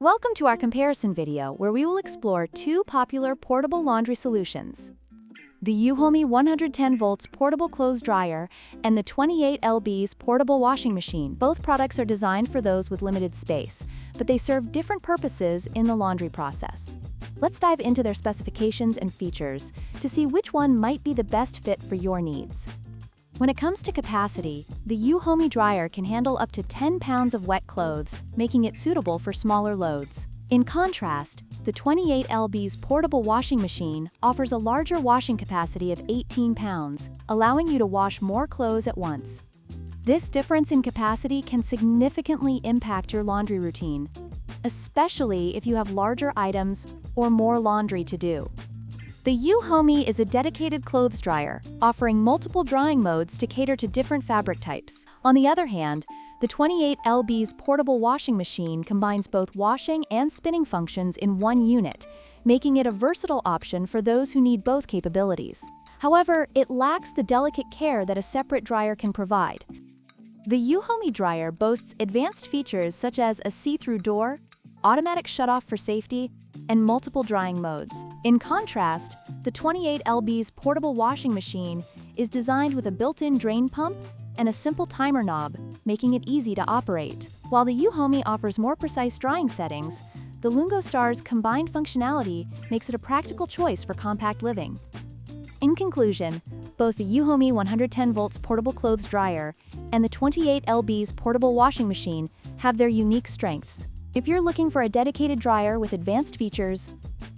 Welcome to our comparison video where we will explore two popular portable laundry solutions. The Euhomy 110 volts portable clothes dryer and the 28 lbs portable washing machine. Both products are designed for those with limited space, but they serve different purposes in the laundry process. Let's dive into their specifications and features to see which one might be the best fit for your needs. When it comes to capacity, the Euhomy dryer can handle up to 10 pounds of wet clothes, making it suitable for smaller loads. In contrast, the 28 lbs portable washing machine offers a larger washing capacity of 18 pounds, allowing you to wash more clothes at once. This difference in capacity can significantly impact your laundry routine, especially if you have larger items or more laundry to do. The Euhomy is a dedicated clothes dryer, offering multiple drying modes to cater to different fabric types. On the other hand, the 28 lbs portable washing machine combines both washing and spinning functions in one unit, making it a versatile option for those who need both capabilities. However, it lacks the delicate care that a separate dryer can provide. The Euhomy dryer boasts advanced features such as a see-through door, automatic shutoff for safety, and multiple drying modes. In contrast, the 28 lbs portable washing machine is designed with a built-in drain pump and a simple timer knob, making it easy to operate. While the Euhomy offers more precise drying settings, the Lungostar's combined functionality makes it a practical choice for compact living. In conclusion, both the Euhomy 110 volts portable clothes dryer and the 28 lbs portable washing machine have their unique strengths. If you're looking for a dedicated dryer with advanced features,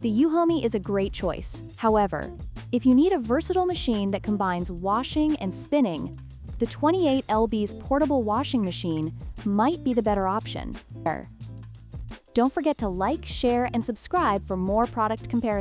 the Euhomy is a great choice. However, if you need a versatile machine that combines washing and spinning, the 28 lbs portable washing machine might be the better option. Don't forget to like, share, and subscribe for more product comparisons.